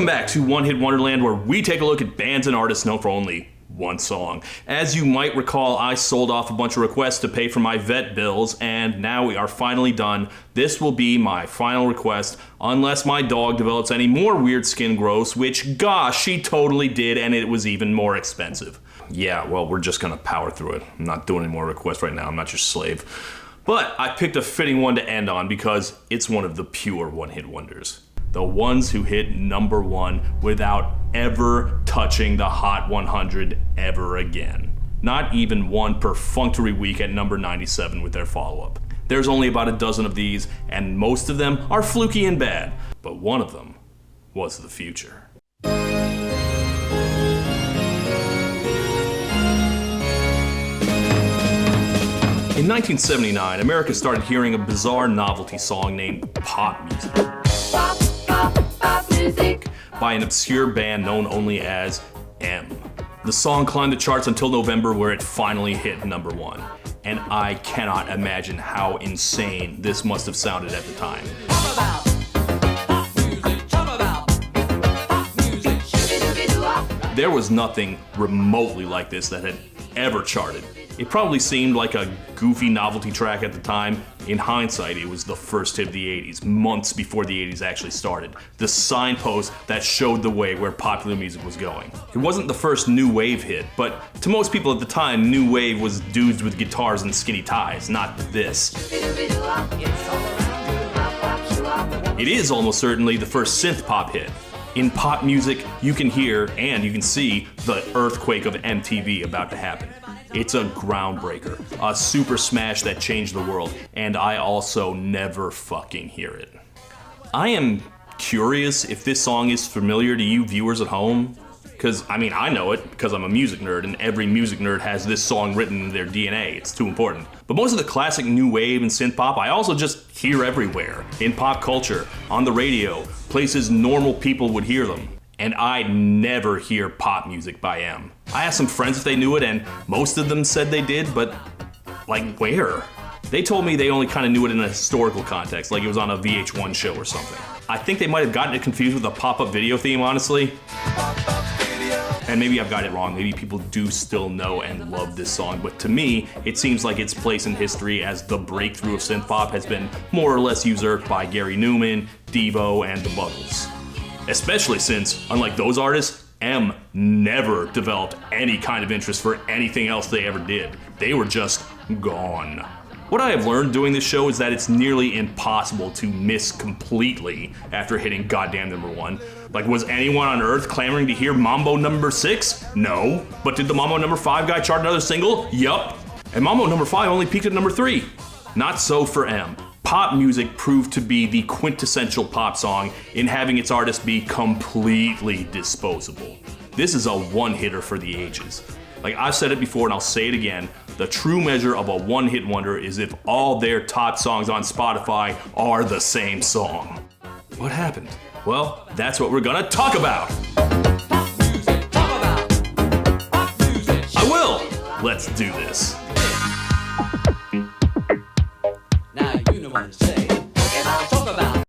Welcome back to One Hit Wonderland, where we take a look at bands and artists known for only one song. As you might recall, I sold off a bunch of requests to pay for my vet bills, and now we are finally done. This will be my final request, unless my dog develops any more weird skin growths, which, gosh, she totally did, and it was even more expensive. Yeah, well, we're just gonna power through it. I'm not doing any more requests right now. I'm not your slave. But I picked a fitting one to end on because it's one of the pure one-hit wonders. The ones who hit number one without ever touching the Hot 100 ever again. Not even one perfunctory week at number 97 with their follow-up. There's only about a dozen of these, and most of them are fluky and bad, but one of them was the future. In 1979, America started hearing a bizarre novelty song named pop music. Pop music. By an obscure band known only as M. The song climbed the charts until November, where it finally hit number one. And I cannot imagine how insane this must have sounded at the time. There was nothing remotely like this that had ever charted. It probably seemed like a goofy novelty track at the time. In hindsight, it was the first hit of the 80s, months before the 80s actually started. The signpost that showed the way where popular music was going. It wasn't the first new wave hit, but to most people at the time, new wave was dudes with guitars and skinny ties, not this. It is almost certainly the first synth-pop hit. In pop music, you can hear and you can see the earthquake of MTV about to happen. It's a groundbreaker, a super smash that changed the world, and I also never fucking hear it. I am curious if this song is familiar to you viewers at home, because, I know it because I'm a music nerd, and every music nerd has this song written in their DNA. It's too important. But most of the classic new wave and synth pop, I also just hear everywhere. In pop culture, on the radio, places normal people would hear them. And I never hear pop music by M. I asked some friends if they knew it, and most of them said they did, but where? They told me they only kind of knew it in a historical context, like it was on a VH1 show or something. I think they might have gotten it confused with a pop-up video theme, honestly. And maybe I've got it wrong, maybe people do still know and love this song, but to me, it seems like its place in history as the breakthrough of synth-pop has been more or less usurped by Gary Newman, Devo, and the Buggles. Especially since, unlike those artists, M never developed any kind of interest for anything else they ever did. They were just gone. What I have learned doing this show is that it's nearly impossible to miss completely after hitting goddamn number one. Was anyone on earth clamoring to hear Mambo number 6? No. But did the Mambo number 5 guy chart another single? Yup. And Mambo number 5 only peaked at number 3. Not so for M. Pop music proved to be the quintessential pop song in having its artists be completely disposable. This is a one-hitter for the ages. I've said it before and I'll say it again, the true measure of a one-hit wonder is if all their top songs on Spotify are the same song. What happened? Well, that's what we're gonna talk about. Pop music, talk about pop music. I will! Let's do this. Say, talk about.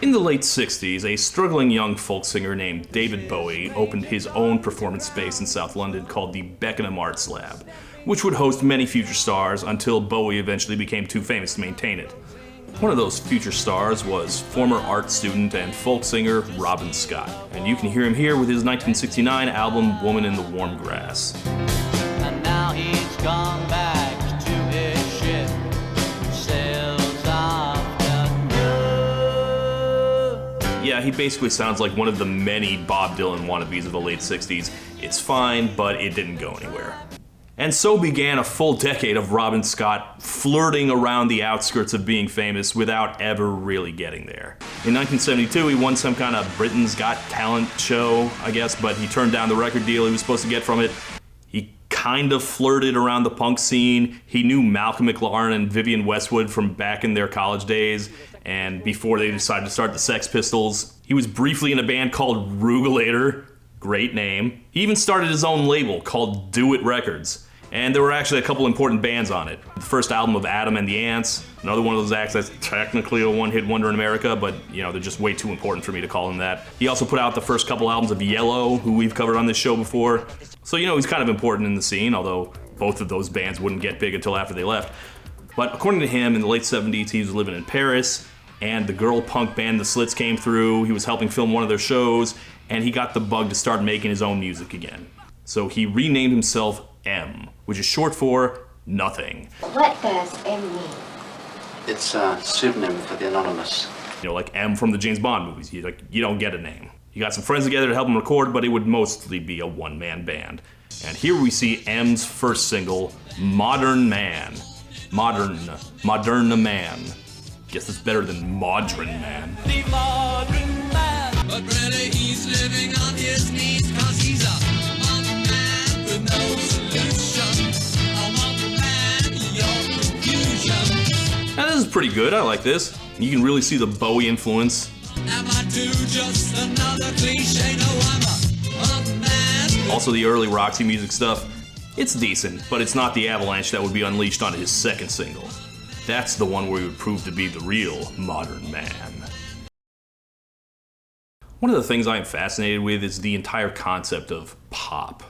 In the late 60s, a struggling young folk singer named David Bowie opened his own performance space in South London called the Beckenham Arts Lab, which would host many future stars until Bowie eventually became too famous to maintain it. One of those future stars was former art student and folk singer Robin Scott, and you can hear him here with his 1969 album Woman in the Warm Grass. He's gone back to his ship, sails off the road. Yeah, he basically sounds like one of the many Bob Dylan wannabes of the late 60s. It's fine, but it didn't go anywhere. And so began a full decade of Robin Scott flirting around the outskirts of being famous without ever really getting there. In 1972, he won some kind of Britain's Got Talent show, I guess, but he turned down the record deal he was supposed to get from it. Kind of flirted around the punk scene. He knew Malcolm McLaren and Vivienne Westwood from back in their college days, and before they decided to start the Sex Pistols. He was briefly in a band called Rugulator, great name. He even started his own label called Do It Records, And there were actually a couple important bands on it. The first album of Adam and the Ants, another one of those acts that's technically a one-hit wonder in America, but you know, they're just way too important for me to call them that. He also put out the first couple albums of Yellow, who we've covered on this show before. So you know, he's kind of important in the scene, although both of those bands wouldn't get big until after they left. But according to him, in the late 70s, he was living in Paris, and the girl punk band The Slits came through. He was helping film one of their shows, and he got the bug to start making his own music again. So he renamed himself M, which is short for nothing. What does M mean? It's a pseudonym for the anonymous. You know, like M from the James Bond movies. You don't get a name. You got some friends together to help him record, but it would mostly be a one-man band. And here we see M's first single, Modern Man. Modern Man. Guess it's better than Modern Man. The modern man. But really he's living on his knees, cause he's a modern man with no solution. A modern man, your confusion. Now this is pretty good, I like this. You can really see the Bowie influence. Am I too just another cliche? No, I'm a modern man. Also the early Roxy Music stuff. It's decent, but it's not the avalanche that would be unleashed on his second single. That's the one where he would prove to be the real modern man. One of the things I am fascinated with is the entire concept of pop.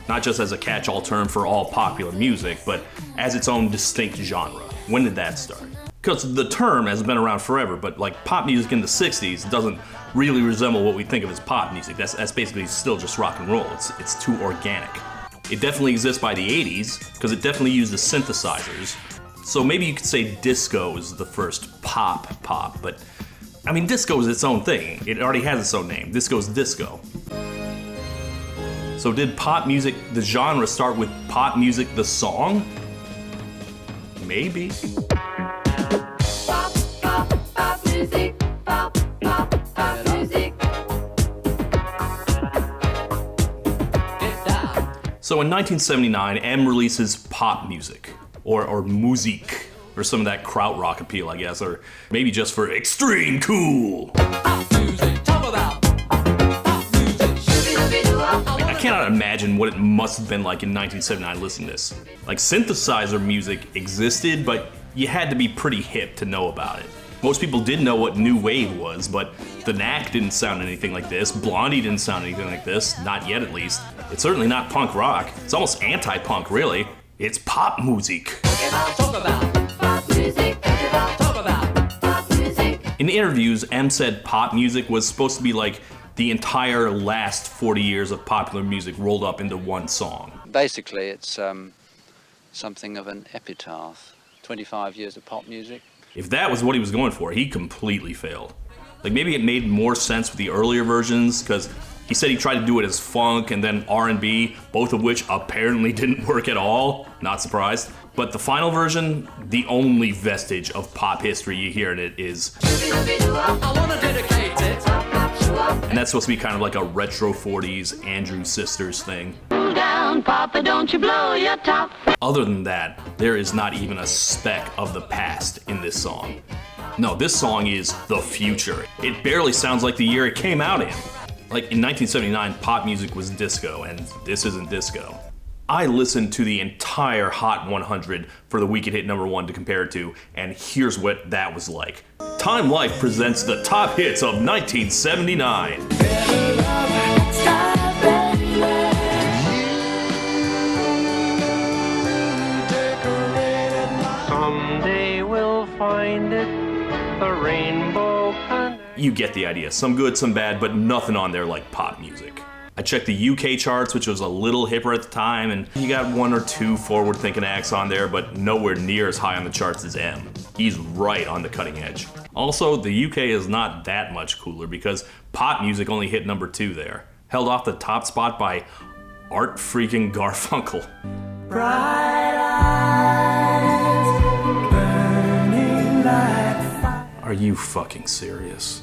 Not just as a catch-all term for all popular music, but as its own distinct genre. When did that start? Because the term has been around forever, but like pop music in the 60s doesn't really resemble what we think of as pop music. That's basically still just rock and roll. It's too organic. It definitely exists by the 80s, because it definitely uses synthesizers. So maybe you could say disco is the first pop, but I mean, disco is its own thing. It already has its own name. Disco's disco. So did pop music, the genre, start with pop music, the song? Maybe. Pop, pop, pop music. Pop, pop, pop music. So in 1979, M releases Pop Muzik, or Muzik, or some of that krautrock appeal, I guess, or maybe just for extreme cool. Pop music. Talk about pop music. I cannot imagine what it must have been like in 1979 listening to this. Like, synthesizer music existed, but you had to be pretty hip to know about it. Most people did know what new wave was, but the Knack didn't sound anything like this, Blondie didn't sound anything like this, not yet at least. It's certainly not punk rock. It's almost anti-punk, really. It's pop music. Talk about Pop music. talk about Pop music. In interviews, M said pop music was supposed to be like the entire last 40 years of popular music rolled up into one song. Basically, it's something of an epitaph. 25 years of pop music. If that was what he was going for, he completely failed. Like, maybe it made more sense with the earlier versions, because he said he tried to do it as funk and then R&B, both of which apparently didn't work at all. Not surprised. But the final version, the only vestige of pop history you hear in it is, I wanna dedicate it. and that's supposed to be kind of like a retro 40s Andrew Sisters thing. Cool down, Papa, don't you blow your top. Other than that, there is not even a speck of the past in this song. No, this song is the future. It barely sounds like the year it came out in. Like, in 1979, pop music was disco, and this isn't disco. I listened to the entire Hot 100 for the week it hit #1 to compare it to, and here's what that was like. Time Life presents the top hits of 1979. Someday we'll find it, the rainbow can. You get the idea. Some good, some bad, but nothing on there like pop music. I checked the UK charts, which was a little hipper at the time, and you got one or two forward-thinking acts on there, but nowhere near as high on the charts as M. He's right on the cutting edge. Also, the UK is not that much cooler because pop music only hit #2 there. Held off the top spot by Art freaking Garfunkel. Are you fucking serious?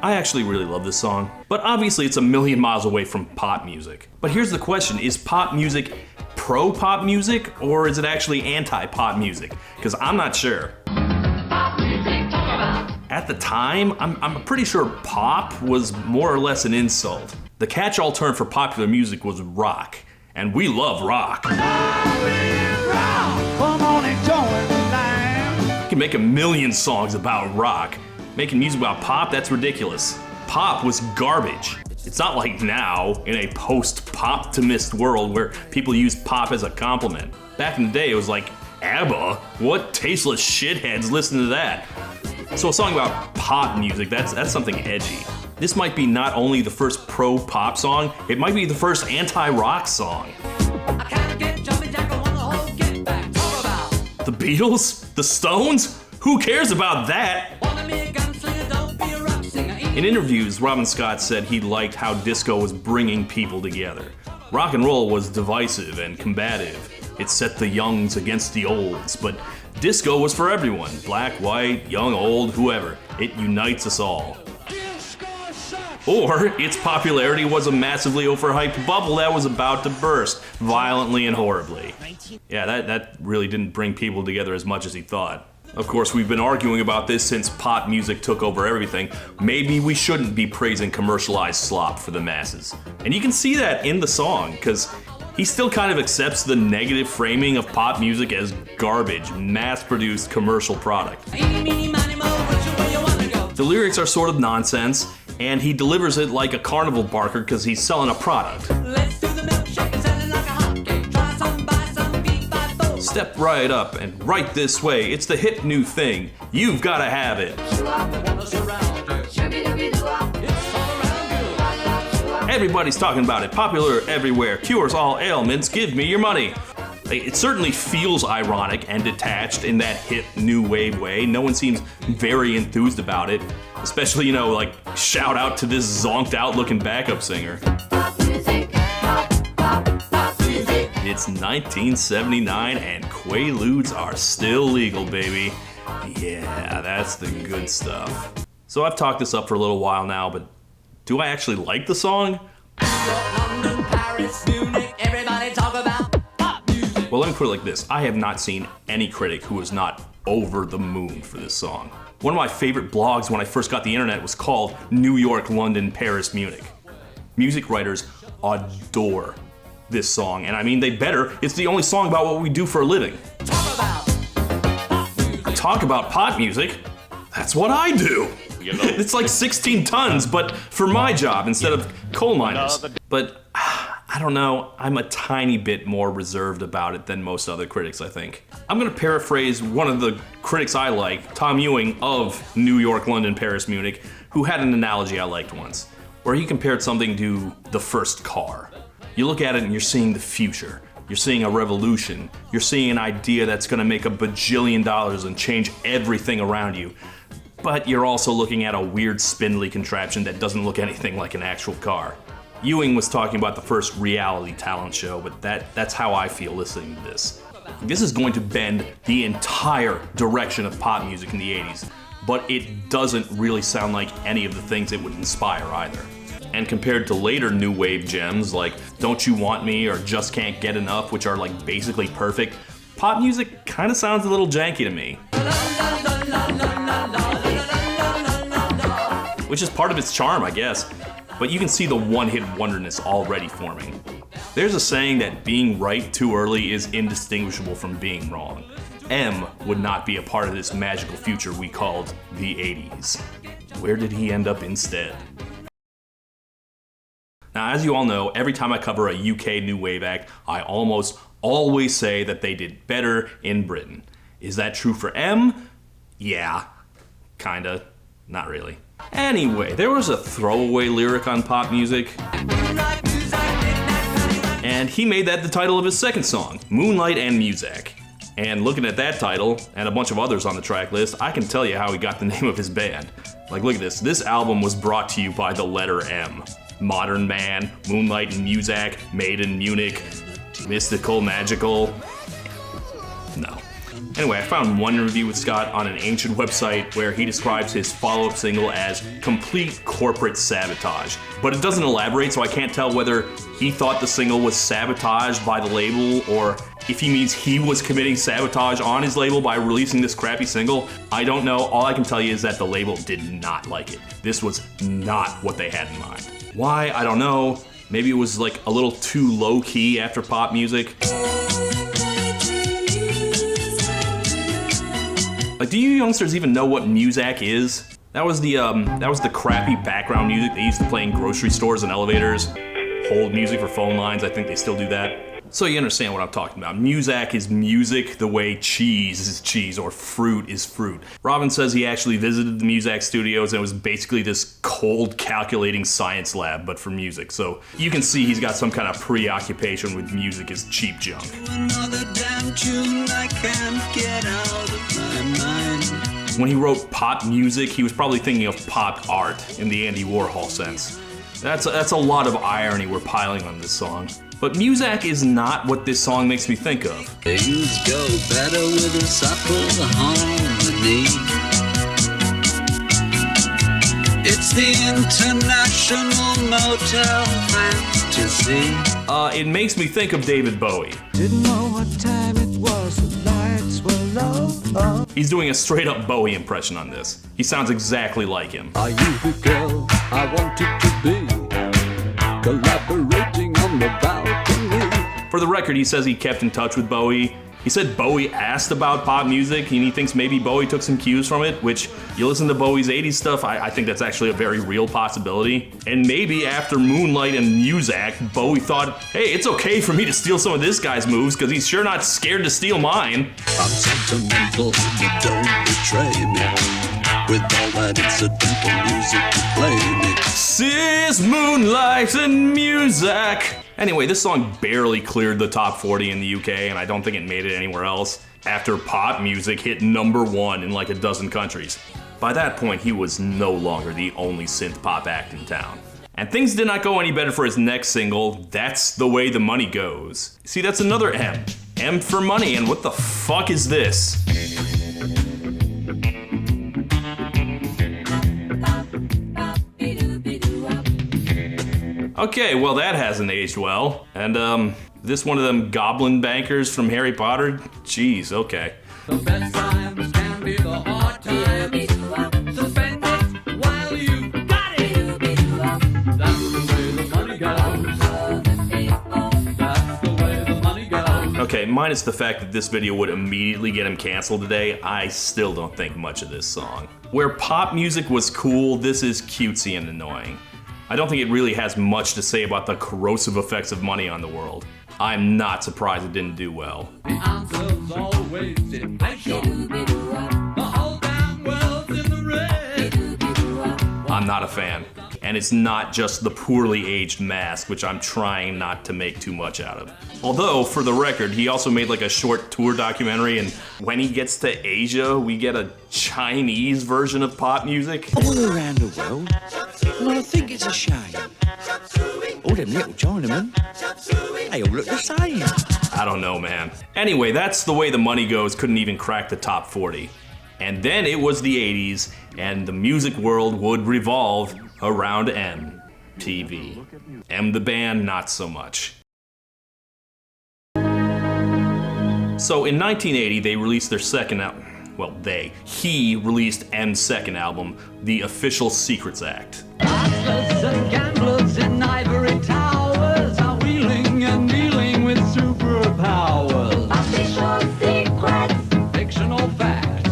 I actually really love this song, but obviously it's a million miles away from pop music. But here's the question, is pop music pro-pop music, or is it actually anti-pop music? Because I'm not sure. At the time, I'm pretty sure pop was more or less an insult. The catch-all term for popular music was rock, and we love rock. Come on and join the line. You can make a million songs about rock. Making music about pop, that's ridiculous. Pop was garbage. It's not like now, in a post-pop-timist world where people use pop as a compliment. Back in the day, it was like, ABBA? What tasteless shitheads listen to that? So a song about pop music, that's something edgy. This might be not only the first pro-pop song, it might be the first anti-rock song. I can't get jumping jack, I want the whole get back. Talk about The Beatles? The Stones? Who cares about that? wanna be a gunslinger, don't be a rock singer. In interviews, Robin Scott said he liked how disco was bringing people together. Rock and roll was divisive and combative. It set the youngs against the olds, but disco was for everyone. Black, white, young, old, whoever. It unites us all. Or its popularity was a massively overhyped bubble that was about to burst, violently and horribly. Yeah, that really didn't bring people together as much as he thought. Of course, we've been arguing about this since pop music took over everything. Maybe we shouldn't be praising commercialized slop for the masses. And you can see that in the song, because he still kind of accepts the negative framing of pop music as garbage, mass-produced commercial product. Eeny, meeny, miny, moe, which way you wanna go? The lyrics are sort of nonsense, and he delivers it like a carnival barker because he's selling a product. Let's do the milkshake and sell it like a hot cake. Try some, buy some, beat by both. Step right up and right this way. It's the hip new thing. You've got to have it. Wanna surround you. Shooby-dooby-doo-wop. It's all around you. Everybody's talking about it. Popular everywhere. Cures all ailments. Give me your money. It certainly feels ironic and detached in that hip new wave way. No one seems very enthused about it. Especially, like, shout out to this zonked out looking backup singer. Pop music, pop, pop, pop music. It's 1979 and Quaaludes are still legal, baby. Yeah, that's the good stuff. So I've talked this up for a little while now, but do I actually like the song? London, Paris, Munich, everybody talk about pop music. Well, let me put it like this. I have not seen any critic who was not over the moon for this song. One of my favorite blogs when I first got the internet was called New York, London, Paris, Munich. Music writers adore this song, and I mean, they better. It's the only song about what we do for a living. Talk about pop music. Talk about pop music? That's what I do. It's like 16 tons, but for my job instead of coal miners. But I don't know, I'm a tiny bit more reserved about it than most other critics, I think. I'm gonna paraphrase one of the critics I like, Tom Ewing of New York, London, Paris, Munich, who had an analogy I liked once, where he compared something to the first car. You look at it and you're seeing the future. You're seeing a revolution. You're seeing an idea that's gonna make $1 bajillion and change everything around you. But you're also looking at a weird spindly contraption that doesn't look anything like an actual car. Ewing was talking about the first reality talent show, but that's how I feel listening to this. This is going to bend the entire direction of pop music in the 80s, but it doesn't really sound like any of the things it would inspire either. And compared to later new wave gems like Don't You Want Me or Just Can't Get Enough, which are like basically perfect, pop music kind of sounds a little janky to me. Which is part of its charm, I guess. But you can see the one-hit wonderness already forming. There's a saying that being right too early is indistinguishable from being wrong. M would not be a part of this magical future we called the 80s. Where did he end up instead? Now, as you all know, every time I cover a UK new wave act, I almost always say that they did better in Britain. Is that true for M? Yeah, kinda, not really. Anyway, there was a throwaway lyric on pop music, and he made that the title of his second song, Moonlight and Muzik. And looking at that title, and a bunch of others on the track list, I can tell you how he got the name of his band. Like, look at this. This album was brought to you by the letter M. Modern Man, Moonlight and Muzik, Made in Munich, Mystical, Magical. No. Anyway, I found one review with Scott on an ancient website where he describes his follow-up single as complete corporate sabotage. But it doesn't elaborate, so I can't tell whether he thought the single was sabotaged by the label or if he means he was committing sabotage on his label by releasing this crappy single. I don't know. All I can tell you is that the label did not like it. This was not what they had in mind. Why? I don't know. Maybe it was like a little too low key after pop music. Like, do you youngsters even know what Muzik is? That was the crappy background music they used to play in grocery stores and elevators. Hold music for phone lines, I think they still do that. So you understand what I'm talking about. Muzik is music the way cheese is cheese or fruit is fruit. Robin says he actually visited the Muzik studios and it was basically this cold calculating science lab, but for music. So you can see he's got some kind of preoccupation with music as cheap junk. Another damn tune I can't get out of my mind. When he wrote pop music, he was probably thinking of pop art in the Andy Warhol sense. That's a lot of irony we're piling on this song. But Muzik is not what this song makes me think of. Things go better with a subtle harmony. It's the international motel fantasy. It makes me think of David Bowie. Didn't know what time it was, the lights were low. He's doing a straight up Bowie impression on this. He sounds exactly like him. Are you the girl I wanted to be? Collaborating on the balcony. For the record, he says he kept in touch with Bowie. He said Bowie asked about pop music and he thinks maybe Bowie took some cues from it, which you listen to Bowie's 80s stuff, I think that's actually a very real possibility. And maybe after Moonlight and Muzik, Bowie thought, hey, it's okay for me to steal some of this guy's moves because he's sure not scared to steal mine. I'm sentimental, but don't betray me. With all that incidental music to play me. Sis, Moonlight, and Muzik. Anyway, this song barely cleared the top 40 in the UK, and I don't think it made it anywhere else, after pop music hit #1 in like a dozen countries. By that point, he was no longer the only synth-pop act in town. And things did not go any better for his next single, That's the Way the Money Goes. See, that's another M. M for money, and what the fuck is this? Okay, well that hasn't aged well. And this one of them goblin bankers from Harry Potter? Jeez, okay. The best times can be the hard times. So spend it while you got it. That's the way the money goes. That's the way the money goes. Okay, minus the fact that this video would immediately get him canceled today, I still don't think much of this song. Where pop music was cool, this is cutesy and annoying. I don't think it really has much to say about the corrosive effects of money on the world. I'm not surprised it didn't do well. The answer's always inflation. The whole damn world's in the red. I'm not a fan. And it's not just the poorly aged mask, which I'm trying not to make too much out of. Although, for the record, he also made like a short tour documentary, and when he gets to Asia, we get a Chinese version of pop music. All around the world, and I think it's a shame. All them little Chinamen, they all look the same. I don't know, man. Anyway, That's the Way the Money Goes couldn't even crack the top 40. And then it was the 80s, and the music world would revolve around MTV. M the band, not so much. So in 1980, they released their second album. Well, he released M's second album, The Official Secrets Act. Hustlers and gamblers in ivory towers are wheeling and dealing with superpowers. Official secrets, Fictional fact.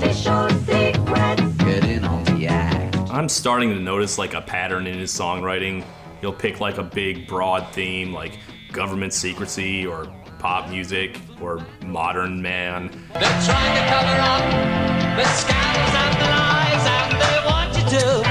official secrets. Get in on the act. I'm starting to notice like a pattern in his songwriting. He'll pick like a big broad theme like government secrecy or pop music or modern man. They're trying to cover up the scandals and the lies, and they want you to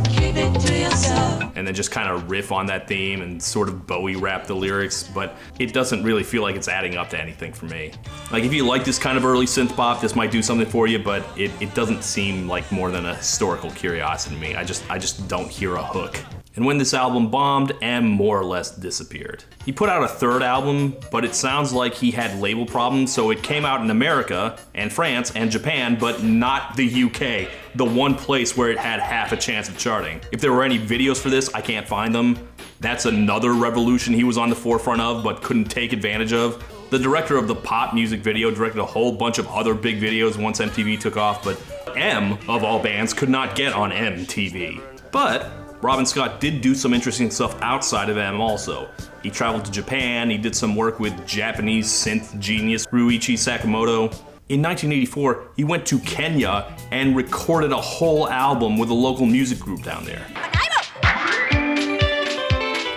Keep it to yourself. And then just kind of riff on that theme and sort of Bowie rap the lyrics, but it doesn't really feel like it's adding up to anything for me. Like if you like this kind of early synth pop, this might do something for you, but it doesn't seem like more than a historical curiosity to me. I just don't hear a hook. And when this album bombed, M more or less disappeared. He put out a third album, but it sounds like he had label problems, so it came out in America and France and Japan, but not the UK, the one place where it had half a chance of charting. If there were any videos for this, I can't find them. That's another revolution he was on the forefront of, but couldn't take advantage of. The director of the pop music video directed a whole bunch of other big videos once MTV took off, but M, of all bands, could not get on MTV. But Robin Scott did do some interesting stuff outside of M also. He traveled to Japan, he did some work with Japanese synth genius Ryuichi Sakamoto. In 1984, he went to Kenya and recorded a whole album with a local music group down there.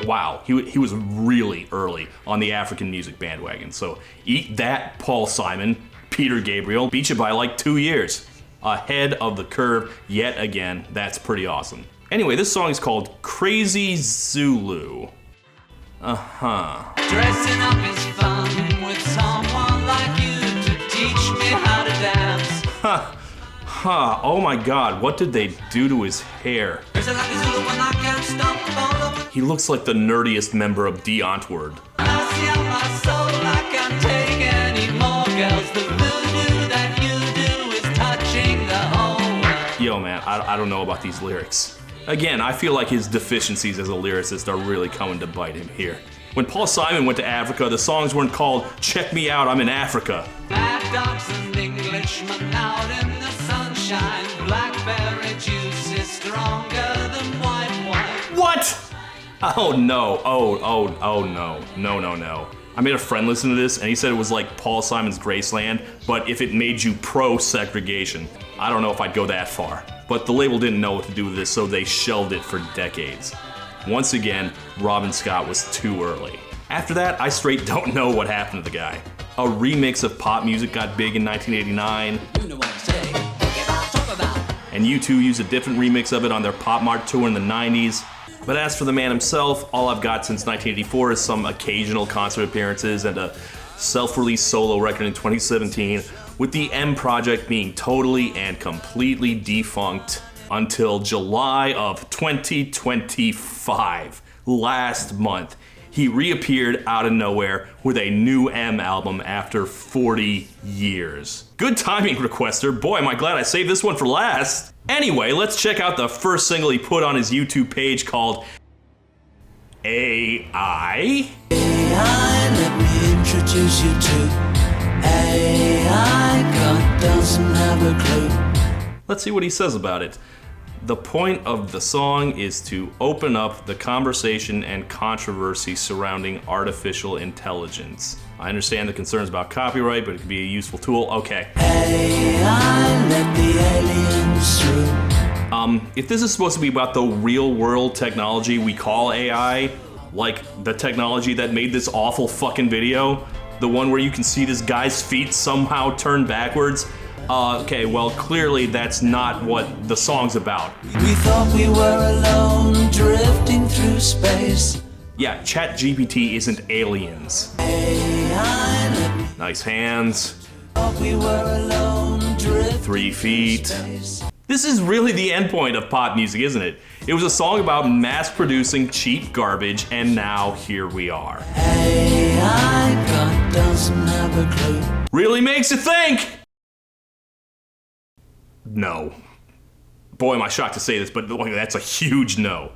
Wow, he was really early on the African music bandwagon, so eat that, Paul Simon. Peter Gabriel beat you by like 2 years. Ahead of the curve yet again. That's pretty awesome. Anyway, this song is called Crazy Zulu. Dressing up is fun with someone like you to teach me how to dance. Oh my god, what did they do to his hair? Dressing like a Zulu when I can't stop. He looks like the nerdiest member of Die Antwoord. I see on my soul I can't take any more girls. The voodoo that you do is touching the whole world. Yo man, I don't know about these lyrics. Again, I feel like his deficiencies as a lyricist are really coming to bite him here. When Paul Simon went to Africa, the songs weren't called Check Me Out, I'm in Africa. Mad dogs and Englishmen out in the sunshine. Blackberry juice is stronger than white wine. What? Oh no, oh no, no. I made a friend listen to this and he said it was like Paul Simon's Graceland, but if it made you pro-segregation. I don't know if I'd go that far. But the label didn't know what to do with this, so they shelved it for decades. Once again, Robin Scott was too early. After that, I straight don't know what happened to the guy. A remix of pop music got big in 1989. You know what I say. Talk about. And U2 used a different remix of it on their Pop Mart tour in the 90s. But as for the man himself, all I've got since 1984 is some occasional concert appearances and a self-released solo record in 2017, with the M Project being totally and completely defunct until July of 2025. Last month, he reappeared out of nowhere with a new M album after 40 years. Good timing, requester. Boy, am I glad I saved this one for last. Anyway, let's check out the first single he put on his YouTube page called AI. AI, let me introduce you to AI. God doesn't have a clue. Let's see what he says about it. The point of the song is to open up the conversation and controversy surrounding artificial intelligence. I understand the concerns about copyright, but it could be a useful tool. Okay. AI, let the aliens through. If this is supposed to be about the real world technology we call AI, like the technology that made this awful fucking video, the one where you can see this guy's feet somehow turn backwards, okay, well, clearly that's not what the song's about. We thought we were alone, drifting through space. Yeah, ChatGPT isn't aliens. AI, let me Nice hands, thought we were alone, drifting 3 feet. through space. This is really the endpoint of pop music, isn't it? It was a song about mass producing cheap garbage, and now here we are. AI, God doesn't have a clue. Really makes you think! No. Boy, am I shocked to say this, but that's a huge no.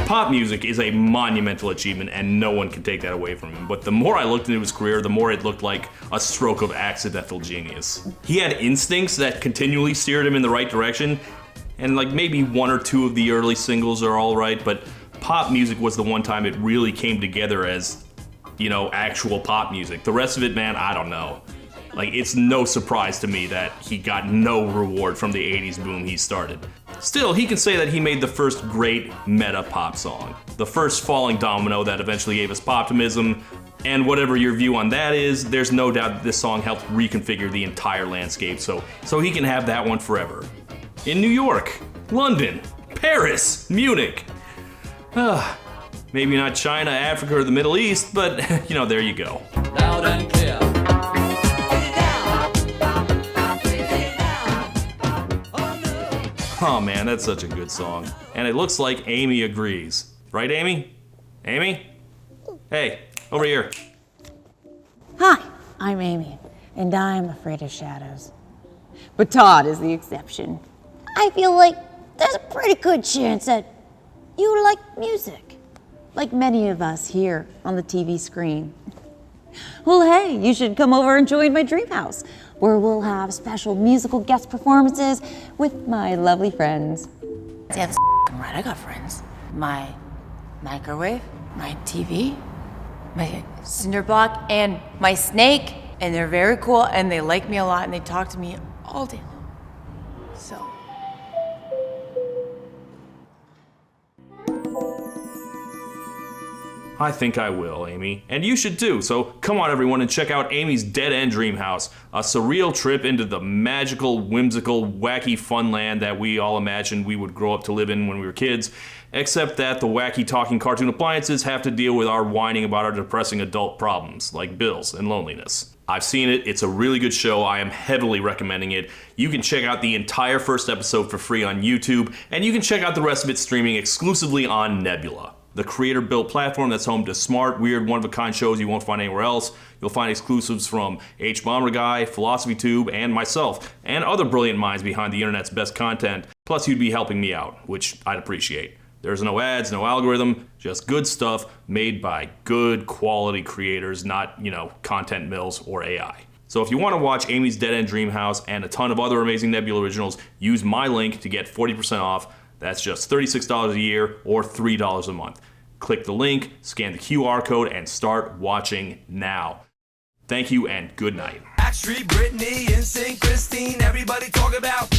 Pop music is a monumental achievement and no one can take that away from him. But the more I looked into his career, the more it looked like a stroke of accidental genius. He had instincts that continually steered him in the right direction, and like maybe 1 or 2 of the early singles are all right, but pop music was the one time it really came together as, you know, actual pop music. The rest of it, man, I don't know. Like, it's no surprise to me that he got no reward from the 80s boom he started. Still, he can say that he made the first great meta pop song. The first falling domino that eventually gave us Poptimism, and whatever your view on that is, there's no doubt that this song helped reconfigure the entire landscape, so he can have that one forever. In New York, London, Paris, Munich. Maybe not China, Africa, or the Middle East, but, you know, there you go. Loud and clear. Oh man, that's such a good song. And it looks like Amy agrees. Right, Amy? Amy? Hey, over here. Hi, I'm Amy, and I'm afraid of shadows. But Todd is the exception. I feel like there's a pretty good chance that you like music, like many of us here on the TV screen. Well, hey, you should come over and join my dream house, where we'll have special musical guest performances with my lovely friends. Yeah, that's right. I got friends. My microwave, my TV, my cinder block, and my snake. And they're very cool, and they like me a lot, and they talk to me all day long. So. I think I will, Amy. And you should too. So come on, everyone, and check out Amy's Dead End Dream House, a surreal trip into the magical, whimsical, wacky fun land that we all imagined we would grow up to live in when we were kids, except that the wacky talking cartoon appliances have to deal with our whining about our depressing adult problems, like bills and loneliness. I've seen it. It's a really good show. I am heavily recommending it. You can check out the entire first episode for free on YouTube, and you can check out the rest of it streaming exclusively on Nebula, the creator-built platform that's home to smart, weird, one-of-a-kind shows you won't find anywhere else. You'll find exclusives from H-Bomber Guy, Philosophy Tube, and myself, and other brilliant minds behind the internet's best content. Plus, you'd be helping me out, which I'd appreciate. There's no ads, no algorithm, just good stuff made by good quality creators, not, content mills or AI. So if you want to watch Amy's Dead End Dream House and a ton of other amazing Nebula originals, use my link to get 40% off. That's just $36 a year or $3 a month. Click the link, scan the QR code, and start watching now. Thank you and good night. Backstreet, Britney, NSYNC, Christine, everybody talk about